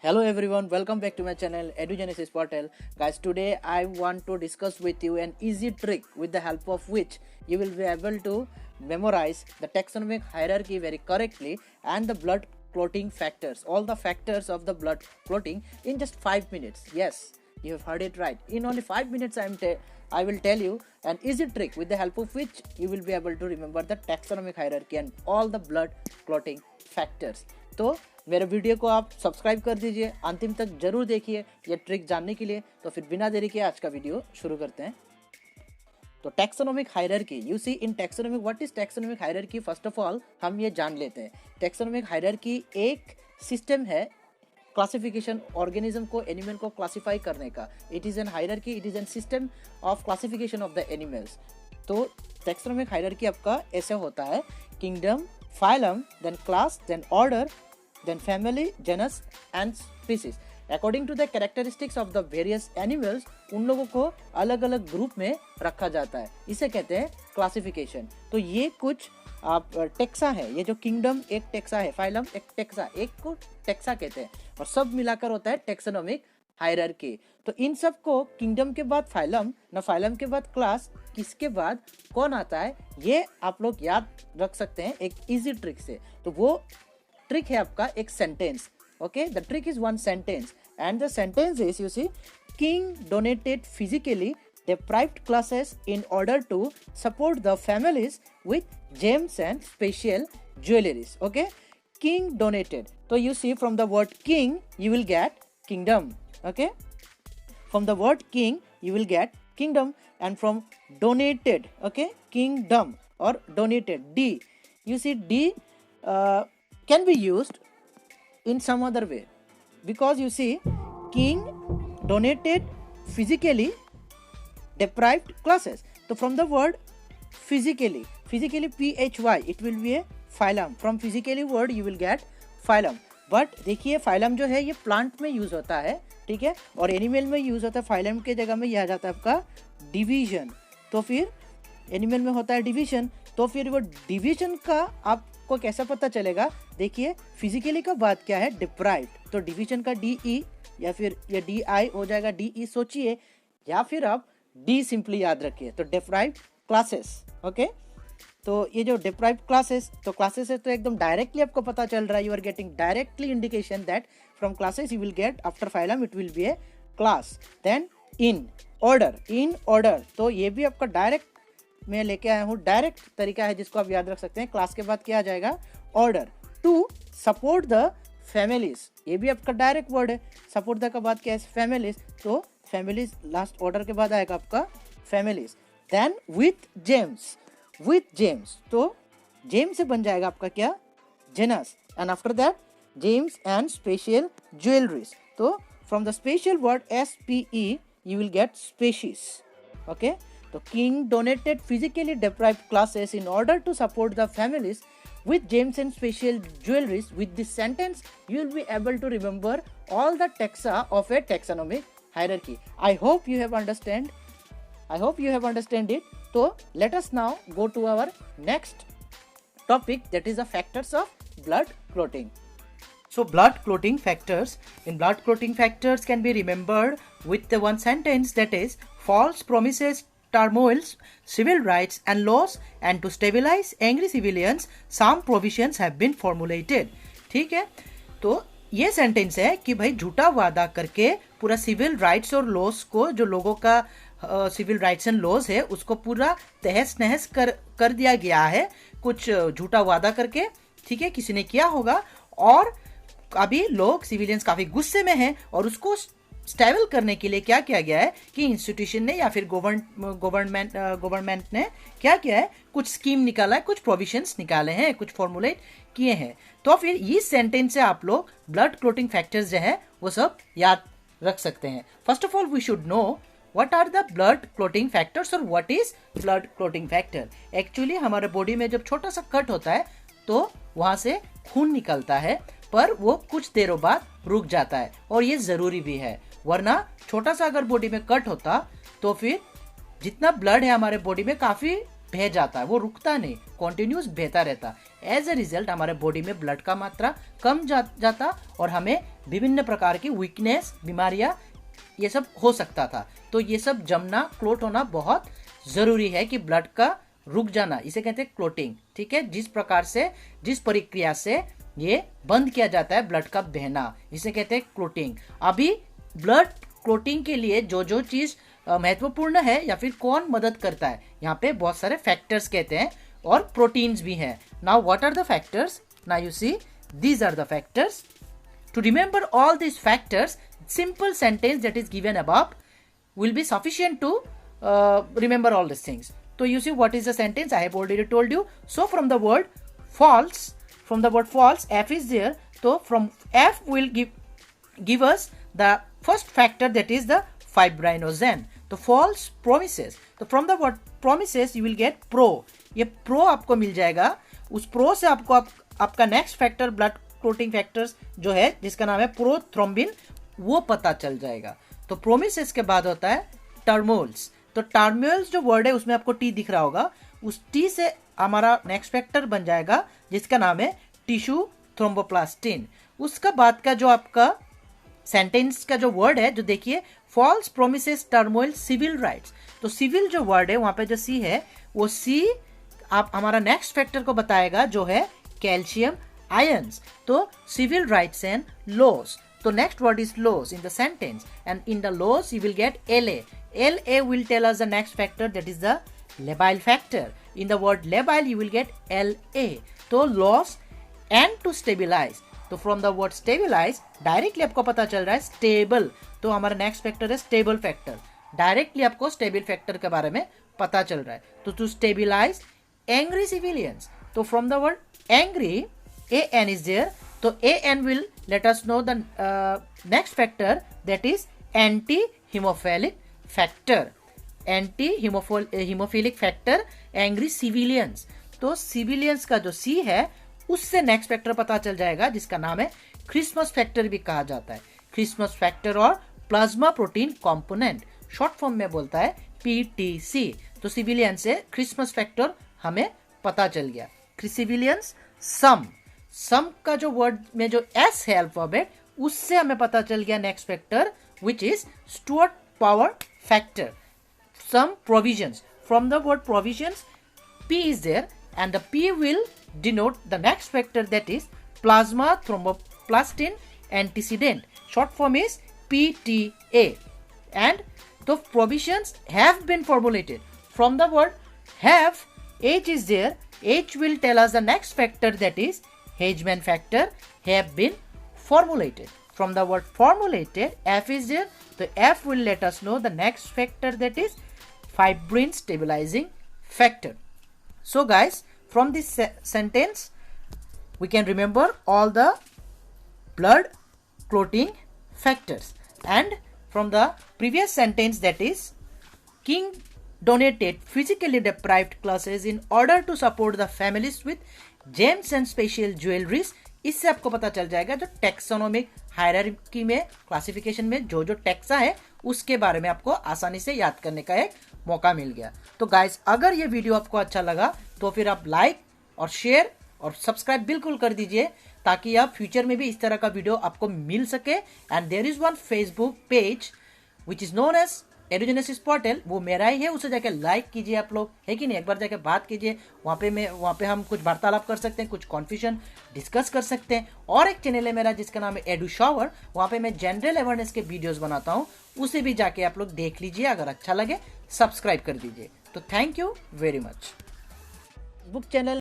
Hello everyone, welcome back to my channel Edugenesis portal. Guys, today I want to discuss with you an easy trick with the help of which you will be able to memorize the taxonomic hierarchy very correctly and the blood clotting factors, all the factors of the blood clotting in just 5 minutes. Yes, you have heard it right. In only 5 minutes I will tell you an easy trick with the help of which you will be able to remember the taxonomic hierarchy and all the blood clotting factors. तो मेरे video को आप subscribe कर दीजिए, अंतिम तक जरूर देखिए ये ट्रिक जानने के लिए। तो फिर बिना देरी के आज का वीडियो शुरू करते हैं। तो taxonomic hierarchy, you see in taxonomic, what is taxonomic hierarchy? First of all हम ये जान लेते हैं। टैक्सोनॉमिक हायरार्की एक सिस्टम है क्लासिफिकेशन, ऑर्गेनिज्म को, एनिमल को क्लासिफाई करने का। It is an hierarchy, it is an system of classification of the animals. तो टैक्सोनॉमिक हायरार्की आपका ऐसे होता है: kingdom, phylum, then class, then order, then family, genus and species. According to the characteristics of the various animals, उन लोगों को अलग अलग ग्रुप में रखा जाता है, इसे कहते हैं क्लासिफिकेशन। तो ये कुछ टेक्सा है, ये जो किंगडम एक टेक्सा है, फाइलम एक टेक्सा, एक को टेक्सा कहते हैं और सब मिलाकर होता है टैक्सोनॉमिक हायरार्की। तो इन सब को किंगडम के बाद फाइलम, ना फाइलम के बाद क्लास, किसके बाद कौन आता है, ये आप लोग याद रख सकते हैं एक इजी ट्रिक से। तो वो ट्रिक है आपका एक sentence. Okay, the trick is one sentence and the sentence is, you see, king donated physically deprived classes in order to support the families with gems and special jewelries. Okay, king donated. So you see, from the word king you will get kingdom. Okay, from the word king you will get kingdom, and from donated, okay, kingdom or donated, d, you see, d can be used in some other way, because you see, king donated physically deprived classes. So from the word physically phy, it will be a phylum. From physically word you will get phylum. But देखिए, phylum जो है ये plant में use होता है, ठीक है, और एनिमल में यूज होता है। phylum के जगह में यह आ जाता है आपका डिवीजन। तो फिर एनिमल में होता है डिवीजन, तो फिर वो डिवीजन का आपको कैसा पता चलेगा? देखिए, फिजिकली का बात क्या है? डिप्राइव्ड। तो डिवीजन का DE या फिर ये DI हो जाएगा DE, सोचिए, या फिर आप D सिंपली याद रखिए। तो डिप्राइव्ड क्लासेस। ओके, तो ये जो डिप्राइव्ड क्लासेस, तो क्लासेस है तो एकदम डायरेक्टली आपको पता चल रहा है, you are getting directly indication that from classes you will get after phylum it will be a class. Then in order, तो ये भी आपका डायरेक्ट मैं लेके आया हूँ, डायरेक्ट तरीका है जिसको आप याद रख सकते हैं। क्लास के बाद क्या आ जाएगा? Order. To support the families, ये भी आपका डायरेक्ट वर्ड है। सपोर्ट द का बाद क्या है? फैमिलीज। तो फैमिलीज लास्ट ऑर्डर के बाद आएगा आपका फैमिलीज। देन विथ जेम्स, तो जेम्स से बन जाएगा आपका क्या? Genus. And after that gems and special jewelleries. तो from the special word SPE you will get species. Okay, so king donated physically deprived classes in order to support the families with gems and special jewelries. With this sentence you will be able to remember all the taxa of a taxonomic hierarchy. I hope you have understand it. So let us now go to our next topic, that is the factors of blood clotting. So blood clotting factors. In blood clotting factors can be remembered with the one sentence, that is, false promises, turmoils, civil rights and laws, and to stabilize angry civilians some provisions have been formulated. ठीक है, तो ये sentence है कि भाई झूठा वादा करके पूरा सिविल राइट्स और लॉस को, जो लोगों का सिविल राइट्स एंड लॉज है, उसको पूरा तहस नहस कर दिया गया है कुछ झूठा वादा करके। ठीक है, किसी ने किया होगा और अभी लोग सिविलियंस काफी गुस्से में हैं, और उसको स्टेबल करने के लिए क्या किया गया है कि इंस्टीट्यूशन ने या फिर गवर्नमेंट ने क्या किया है? कुछ स्कीम निकाला है, कुछ प्रोविजंस निकाले हैं, कुछ फॉर्मुलेट किए हैं। तो फिर इस सेंटेंस से आप लोग ब्लड क्लॉटिंग फैक्टर्स जो है वो सब याद रख सकते हैं। First of all we should know what are the blood clotting factors और what is blood clotting factor. Actually हमारे बॉडी में जब छोटा सा कट होता है तो वहां से खून निकलता है, पर वो कुछ देरों बाद रुक जाता है, और ये जरूरी भी है, वरना छोटा सा अगर बॉडी में कट होता तो फिर जितना ब्लड है हमारे बॉडी में काफी बह जाता है, वो रुकता नहीं, कॉन्टिन्यूस बहता रहता। एज ए रिजल्ट हमारे बॉडी में ब्लड का मात्रा कम जाता और हमें विभिन्न प्रकार की वीकनेस, बीमारियां, ये सब हो सकता था। तो ये सब जमना, क्लोट होना बहुत जरूरी है कि ब्लड का रुक जाना, इसे कहते हैं क्लोटिंग। ठीक है, जिस प्रकार से, जिस प्रक्रिया से ये बंद किया जाता है ब्लड का बहना, इसे कहते हैं क्लोटिंग। अभी ब्लड क्लोटिंग के लिए जो जो चीज महत्वपूर्ण है या फिर कौन मदद करता है, यहाँ पे बहुत सारे फैक्टर्स कहते हैं और प्रोटीन्स भी हैं। Now what are the factors? Now you see, these are the factors. To remember all these factors, simple sentence that is given above will be sufficient to remember all these things. So you see, what is the sentence? I have already told you. So from the word false, F is there. So from F will give us the first factor, that is the fibrinogen. तो false promises. तो from the word promises you will get pro. ये pro आपको मिल जाएगा। उस pro से आपको आपका next factor, blood clotting factors जो है, जिसका नाम है प्रोथ्रोम्बिन, वो पता चल जाएगा। तो प्रोमिसेस के बाद होता है टर्मोल्स। तो टर्मोल्स जो वर्ड है उसमें आपको टी दिख रहा होगा, उस टी से हमारा नेक्स्ट फैक्टर बन जाएगा जिसका नाम है टिश्यू थ्रोम्बोप्लास्टिन। उसका बाद का जो आपका सेंटेंस का जो वर्ड है, जो देखिए, false promises turmoil civil rights. तो सिविल जो वर्ड है, वहां पे जो सी है, वो सी आप हमारा नेक्स्ट फैक्टर को बताएगा जो है कैल्शियम आयंस। तो सिविल राइट्स एंड लॉस। तो next word is loss in the sentence, and in the loss you will get LA. LA will tell us the next factor, that is the labile factor. In the word labile you will get LA. तो loss and to stabilize. तो from the word stabilize directly आपको पता चल रहा है stable. तो हमारा next factor है स्टेबल फैक्टर। डायरेक्टली आपको स्टेबल फैक्टर के बारे में पता चल रहा है। तो टू स्टेबिलाइज एंग्री सिविलियंस। तो from the word angry, AN is there. So AN will let us know the next factor, that is anti-hemophilic factor. Anti-hemophilic factor, angry civilians. तो civilians का जो C है उससे नेक्स्ट फैक्टर पता चल जाएगा जिसका नाम है क्रिसमस फैक्टर भी कहा जाता है। क्रिसमस फैक्टर और plasma protein component, short form में बोलता है PTC। तो सिविलियन से क्रिसमस फैक्टर हमें पता चल गया। सिविलियंस सम का जो वर्ड में जो S है अल्फाबेट, उससे हमें पता चल गया next factor which is Stuart power factor. Some provisions, from the word provisions P is there and the P will denote the next factor, that is plasma thromboplastin antecedent, short form is PTA. And the provisions have been formulated. From the word have, H is there. H will tell us the next factor, that is Hedgeman factor, have been formulated. From the word formulated, F is there. The F will let us know the next factor, that is fibrin stabilizing factor. So guys, from this sentence we can remember all the blood clotting factors. And from the previous sentence, that is King donated physically deprived classes in order to support the families with gems and special jewelries. इससे आपको पता चल जाएगा जो taxonomic hierarchy में, classification में जो जो टैक्सा है उसके बारे में आपको आसानी से याद करने का एक मौका मिल गया। तो गाइस, अगर ये वीडियो आपको अच्छा लगा तो फिर आप लाइक और शेयर और सब्सक्राइब बिल्कुल कर दीजिए, ताकि आप फ्यूचर में भी इस तरह का वीडियो आपको मिल सके। And there is one Facebook page which is known as Edugenesis portal, वो मेरा ही है, उसे जाके लाइक कीजिए आप लोग, है कि नहीं? एक बार जाके बात कीजिए, वहाँ पे हम कुछ वार्तालाप कर सकते हैं, कुछ कॉन्फ्यूजन डिस्कस कर सकते हैं। और एक चैनल है मेरा जिसका नाम है एडू शावर, वहाँ पे मैं जनरल अवेयरनेस के वीडियोस बनाता हूँ, उसे भी जाके आप लोग देख लीजिए। अगर अच्छा लगे सब्सक्राइब कर दीजिए। तो thank you very much. Book channel